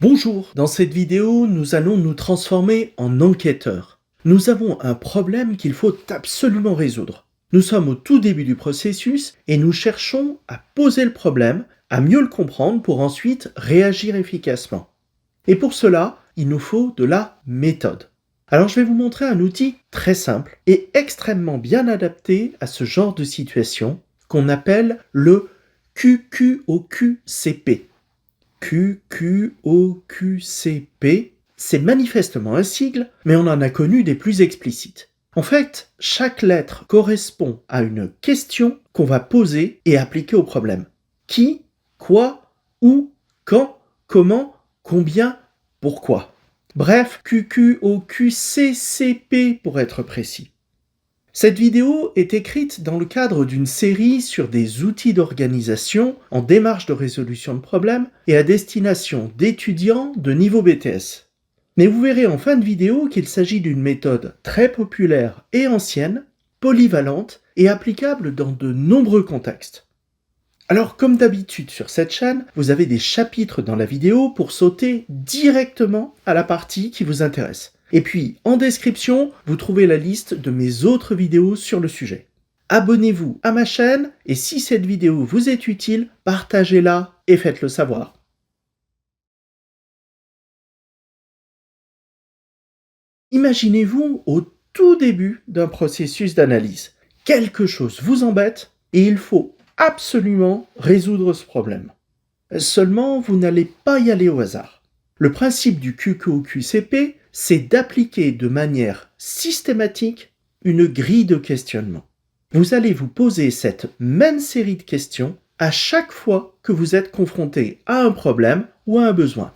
Bonjour, dans cette vidéo, nous allons nous transformer en enquêteurs. Nous avons un problème qu'il faut absolument résoudre. Nous sommes au tout début du processus et nous cherchons à poser le problème, à mieux le comprendre pour ensuite réagir efficacement. Et pour cela, il nous faut de la méthode. Alors je vais vous montrer un outil très simple et extrêmement bien adapté à ce genre de situation qu'on appelle le QQOQCP. QQOQCP, c'est manifestement un sigle, mais on en a connu des plus explicites. En fait, chaque lettre correspond à une question qu'on va poser et appliquer au problème. Qui, quoi, où, quand, comment, combien, pourquoi. Bref, QQOQCCP pour être précis. Cette vidéo est écrite dans le cadre d'une série sur des outils d'organisation en démarche de résolution de problèmes et à destination d'étudiants de niveau BTS. Mais vous verrez en fin de vidéo qu'il s'agit d'une méthode très populaire et ancienne, polyvalente et applicable dans de nombreux contextes. Alors comme d'habitude sur cette chaîne, vous avez des chapitres dans la vidéo pour sauter directement à la partie qui vous intéresse. Et puis, en description, vous trouvez la liste de mes autres vidéos sur le sujet. Abonnez-vous à ma chaîne et si cette vidéo vous est utile, partagez-la et faites-le savoir. Imaginez-vous au tout début d'un processus d'analyse. Quelque chose vous embête et il faut absolument résoudre ce problème. Seulement, vous n'allez pas y aller au hasard. Le principe du QQOQCP, c'est d'appliquer de manière systématique une grille de questionnement. Vous allez vous poser cette même série de questions à chaque fois que vous êtes confronté à un problème ou à un besoin.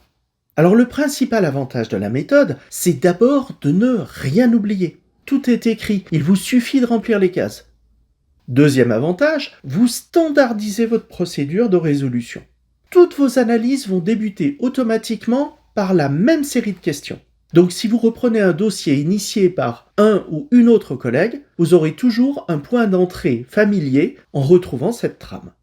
Alors le principal avantage de la méthode, c'est d'abord de ne rien oublier. Tout est écrit, il vous suffit de remplir les cases. Deuxième avantage, vous standardisez votre procédure de résolution. Toutes vos analyses vont débuter automatiquement par la même série de questions. Donc si vous reprenez un dossier initié par un ou une autre collègue, vous aurez toujours un point d'entrée familier en retrouvant cette trame.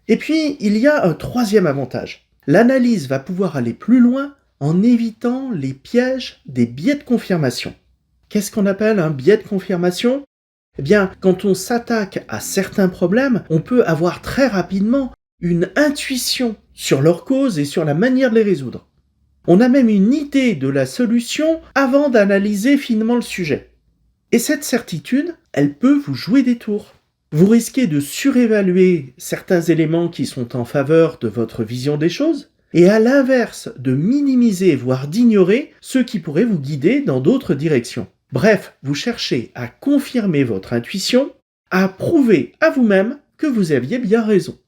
Et puis, il y a un troisième avantage. L'analyse va pouvoir aller plus loin en évitant les pièges des biais de confirmation. Qu'est-ce qu'on appelle un biais de confirmation ? Eh bien, quand on s'attaque à certains problèmes, on peut avoir très rapidement une intuition sur leur cause et sur la manière de les résoudre. On a même une idée de la solution avant d'analyser finement le sujet. Et cette certitude, elle peut vous jouer des tours. Vous risquez de surévaluer certains éléments qui sont en faveur de votre vision des choses, et à l'inverse, de minimiser, voire d'ignorer ceux qui pourraient vous guider dans d'autres directions. Bref, vous cherchez à confirmer votre intuition, à prouver à vous-même que vous aviez bien raison.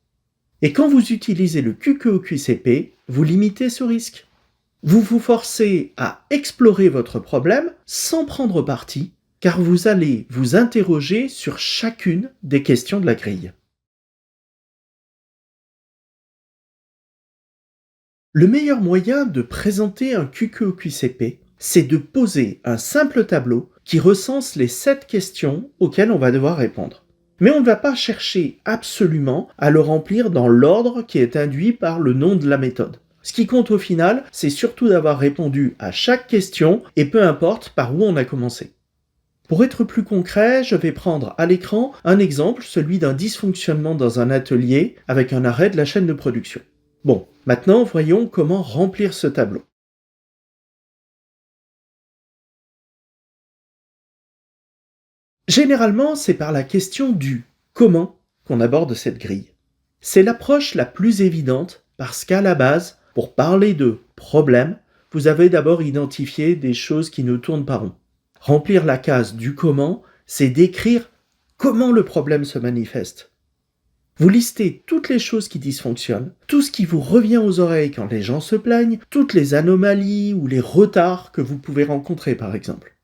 Et quand vous utilisez le QQOQCP, vous limitez ce risque. Vous vous forcez à explorer votre problème sans prendre parti, car vous allez vous interroger sur chacune des questions de la grille. Le meilleur moyen de présenter un QQOQCP, c'est de poser un simple tableau qui recense les 7 questions auxquelles on va devoir répondre. Mais on ne va pas chercher absolument à le remplir dans l'ordre qui est induit par le nom de la méthode. Ce qui compte au final, c'est surtout d'avoir répondu à chaque question et peu importe par où on a commencé. Pour être plus concret, je vais prendre à l'écran un exemple, celui d'un dysfonctionnement dans un atelier avec un arrêt de la chaîne de production. Bon, maintenant voyons comment remplir ce tableau. Généralement, c'est par la question du comment qu'on aborde cette grille. C'est l'approche la plus évidente parce qu'à la base, pour parler de problème, vous avez d'abord identifié des choses qui ne tournent pas rond. Remplir la case du comment, c'est décrire comment le problème se manifeste. Vous listez toutes les choses qui dysfonctionnent, tout ce qui vous revient aux oreilles quand les gens se plaignent, toutes les anomalies ou les retards que vous pouvez rencontrer par exemple.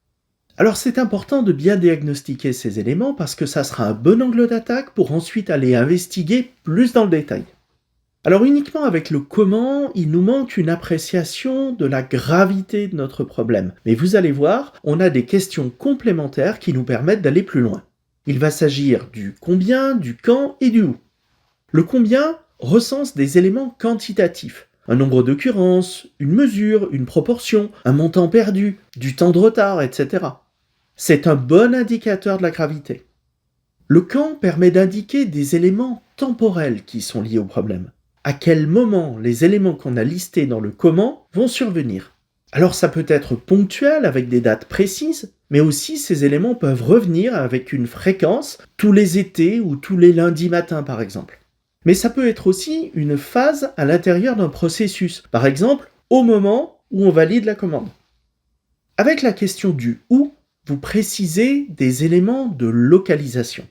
Alors c'est important de bien diagnostiquer ces éléments parce que ça sera un bon angle d'attaque pour ensuite aller investiguer plus dans le détail. Alors uniquement avec le comment, il nous manque une appréciation de la gravité de notre problème. Mais vous allez voir, on a des questions complémentaires qui nous permettent d'aller plus loin. Il va s'agir du combien, du quand et du où. Le combien recense des éléments quantitatifs. un nombre d'occurrences, une mesure, une proportion, un montant perdu, du temps de retard, etc. C'est un bon indicateur de la gravité. Le quand permet d'indiquer des éléments temporels qui sont liés au problème. À quel moment les éléments qu'on a listés dans le comment vont survenir. Alors ça peut être ponctuel avec des dates précises, mais aussi ces éléments peuvent revenir avec une fréquence tous les étés ou tous les lundis matins par exemple. Mais ça peut être aussi une phase à l'intérieur d'un processus, par exemple au moment où on valide la commande. Avec la question du où, vous précisez des éléments de localisation.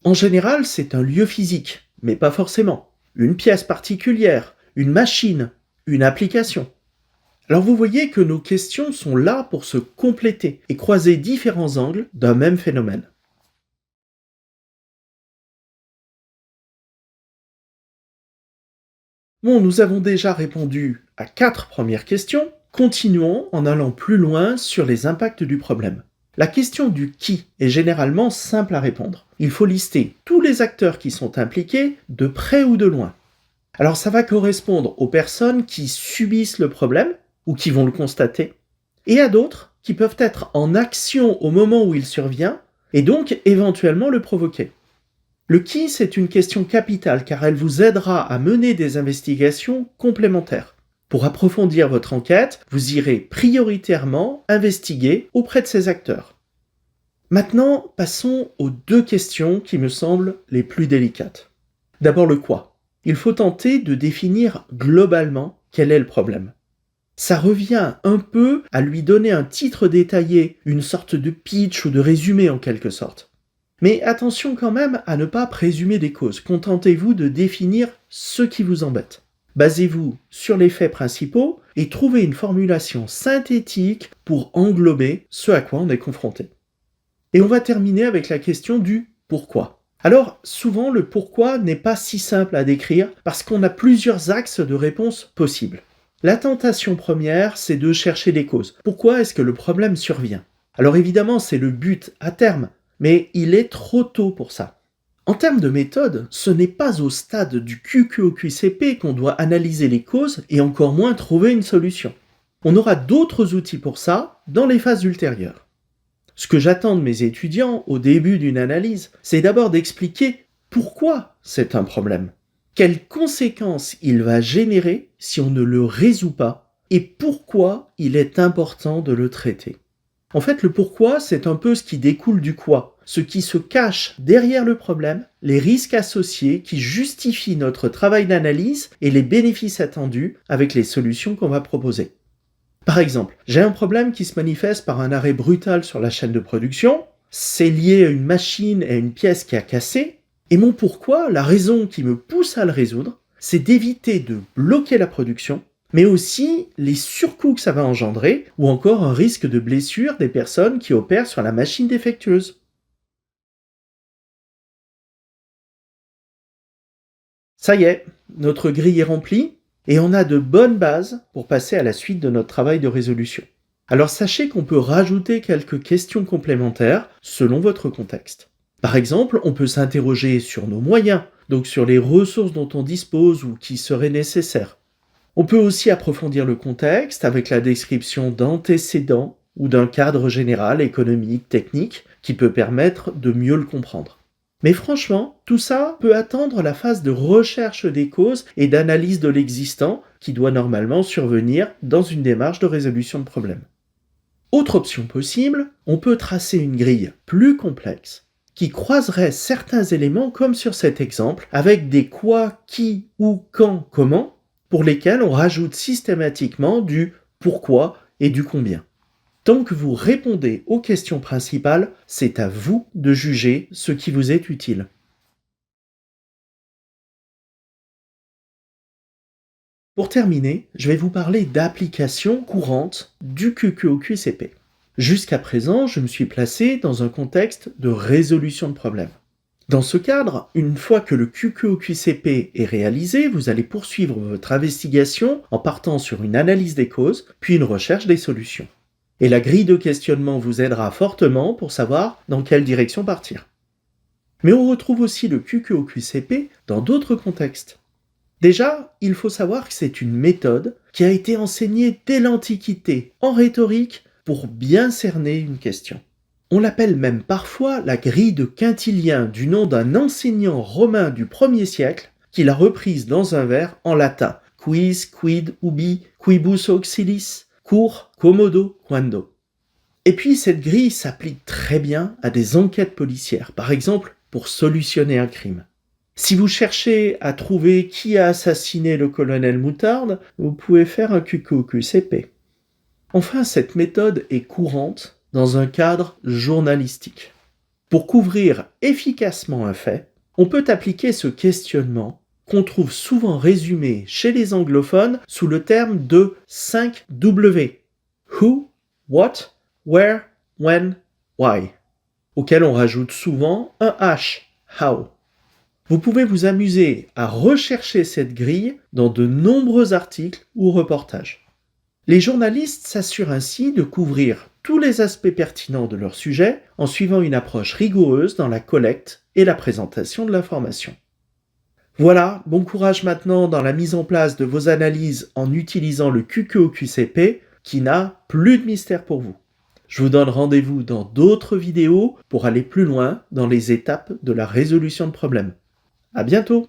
En général, c'est un lieu physique, mais pas forcément. Une pièce particulière, une machine, une application. Alors vous voyez que nos questions sont là pour se compléter et croiser différents angles d'un même phénomène. Bon, nous avons déjà répondu à 4 premières questions. Continuons en allant plus loin sur les impacts du problème. La question du qui est généralement simple à répondre. Il faut lister tous les acteurs qui sont impliqués, de près ou de loin. Alors ça va correspondre aux personnes qui subissent le problème ou qui vont le constater, et à d'autres qui peuvent être en action au moment où il survient et donc éventuellement le provoquer. Le qui, c'est une question capitale car elle vous aidera à mener des investigations complémentaires. Pour approfondir votre enquête, vous irez prioritairement investiguer auprès de ces acteurs. Maintenant, passons aux 2 questions qui me semblent les plus délicates. D'abord le quoi. Il faut tenter de définir globalement quel est le problème. Ça revient un peu à lui donner un titre détaillé, une sorte de pitch ou de résumé en quelque sorte. Mais attention quand même à ne pas présumer des causes. Contentez-vous de définir ce qui vous embête. Basez-vous sur les faits principaux et trouvez une formulation synthétique pour englober ce à quoi on est confronté. Et on va terminer avec la question du pourquoi. Alors, souvent, le pourquoi n'est pas si simple à décrire parce qu'on a plusieurs axes de réponse possibles. La tentation première, c'est de chercher des causes. Pourquoi est-ce que le problème survient? Alors évidemment, c'est le but à terme, mais il est trop tôt pour ça. En termes de méthode, ce n'est pas au stade du QQOQCP qu'on doit analyser les causes et encore moins trouver une solution. On aura d'autres outils pour ça dans les phases ultérieures. Ce que j'attends de mes étudiants au début d'une analyse, c'est d'abord d'expliquer pourquoi c'est un problème, quelles conséquences il va générer si on ne le résout pas et pourquoi il est important de le traiter. En fait, le pourquoi, c'est un peu ce qui découle du quoi, ce qui se cache derrière le problème, les risques associés qui justifient notre travail d'analyse et les bénéfices attendus avec les solutions qu'on va proposer. Par exemple, j'ai un problème qui se manifeste par un arrêt brutal sur la chaîne de production, c'est lié à une machine et à une pièce qui a cassé, et mon pourquoi, la raison qui me pousse à le résoudre, c'est d'éviter de bloquer la production, mais aussi les surcoûts que ça va engendrer, ou encore un risque de blessure des personnes qui opèrent sur la machine défectueuse. Ça y est, notre grille est remplie, et on a de bonnes bases pour passer à la suite de notre travail de résolution. Alors sachez qu'on peut rajouter quelques questions complémentaires selon votre contexte. Par exemple, on peut s'interroger sur nos moyens, donc sur les ressources dont on dispose ou qui seraient nécessaires. On peut aussi approfondir le contexte avec la description d'antécédents ou d'un cadre général économique, technique, qui peut permettre de mieux le comprendre. Mais franchement, tout ça peut attendre la phase de recherche des causes et d'analyse de l'existant qui doit normalement survenir dans une démarche de résolution de problème. Autre option possible, on peut tracer une grille plus complexe qui croiserait certains éléments comme sur cet exemple avec des quoi, qui, où, quand, comment pour lesquels on rajoute systématiquement du pourquoi et du combien. Tant que vous répondez aux questions principales, c'est à vous de juger ce qui vous est utile. Pour terminer, je vais vous parler d'applications courantes du QQOQCP. Jusqu'à présent, je me suis placé dans un contexte de résolution de problèmes. Dans ce cadre, une fois que le QQOQCP est réalisé, vous allez poursuivre votre investigation en partant sur une analyse des causes, puis une recherche des solutions. Et la grille de questionnement vous aidera fortement pour savoir dans quelle direction partir. Mais on retrouve aussi le QQOQCP dans d'autres contextes. Déjà, il faut savoir que c'est une méthode qui a été enseignée dès l'Antiquité en rhétorique pour bien cerner une question. On l'appelle même parfois la grille de Quintilien du nom d'un enseignant romain du 1er siècle qui l'a reprise dans un vers en latin. Quis, quid, ubi, quibus auxiliis, cur, commodo, quando. Et puis cette grille s'applique très bien à des enquêtes policières, par exemple pour solutionner un crime. Si vous cherchez à trouver qui a assassiné le colonel Moutarde, vous pouvez faire un QQQCP. Enfin, cette méthode est courante dans un cadre journalistique. Pour couvrir efficacement un fait, on peut appliquer ce questionnement qu'on trouve souvent résumé chez les anglophones sous le terme de 5 W. Who, what, where, when, why, auquel on rajoute souvent un H, how. Vous pouvez vous amuser à rechercher cette grille dans de nombreux articles ou reportages. Les journalistes s'assurent ainsi de couvrir tous les aspects pertinents de leur sujet en suivant une approche rigoureuse dans la collecte et la présentation de l'information. Voilà, bon courage maintenant dans la mise en place de vos analyses en utilisant le QQOQCP qui n'a plus de mystère pour vous. Je vous donne rendez-vous dans d'autres vidéos pour aller plus loin dans les étapes de la résolution de problèmes. À bientôt!